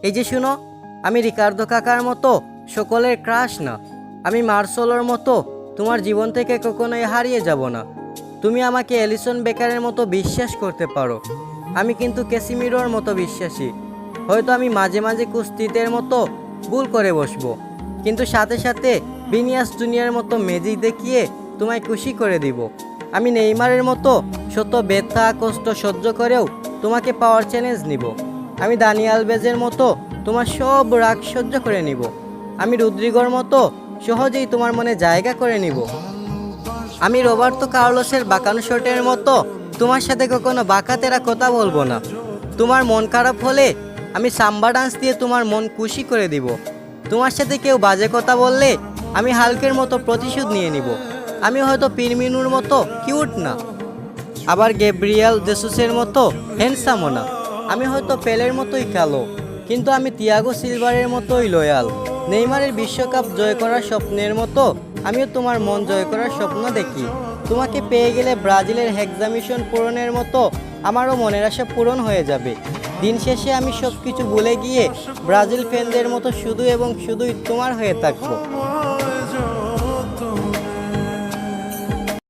এই যে শুনো, আমি রিকার্দো কাকার মতো সকলের ক্রাশ না, আমি মার্সেলোর মতো তোমার জীবন থেকে কখনোই হারিয়ে যাব না। তুমি আমাকে এলিসন বেকারের মতো বিশ্বাস করতে পারো, আমি কিন্তু ক্যাসিমিরোর মতো বিশ্বাসী। হয়তো আমি মাঝে মাঝে কুস্তিদের মতো ভুল করে বসবো, কিন্তু সাথে সাথে ভিনিয়াস জুনিয়র মতো ম্যাজিক দেখিয়ে তোমায় খুশি করে দিব। আমি নেইমারের মতো শত ব্যথা কষ্ট সহ্য করেও তোমাকে পাওয়ার চ্যালেঞ্জ নিব। আমি দানি আলভেজের মতো তোমার সব রাগ সহ্য করে নিব। আমি রদ্রিগোর মতো সহজেই তোমার মনে জায়গা করে নিব। আমি রবার্তো কার্লোসের বাঁকানো শটের মতো তোমার সাথে কখনো বাঁকাতেরা কথা বলবো না। তোমার মন খারাপ হলে আমি সাম্বা ডান্স দিয়ে তোমার মন খুশি করে দিব। তোমার সাথে কেউ বাজে কথা বললে আমি হালকের মতো প্রতিশোধ নিয়ে নিব। আমি হয়তো পিরমিনুর মতো কিউট না, আবার গ্যাব্রিয়েল জেসুসের মতো হ্যান্ডসামও না। আমি হয়তো পেলের মতোই কালো, কিন্তু আমি তিয়াগো সিলভারের মতোই লয়াল। নেইমারের বিশ্বকাপ জয় করার স্বপ্নের মতো আমিও তোমার মন জয় করার স্বপ্ন দেখি। তোমাকে পেয়ে গেলে ব্রাজিলের হেক্সামিশন পূরণের মতো আমারও মনের আশা পূরণ হয়ে যাবে। দিন শেষে আমি সব কিছু ভুলে গিয়ে ব্রাজিল ফ্যানদের মতো শুধু এবং শুধুই তোমার হয়ে থাকবো।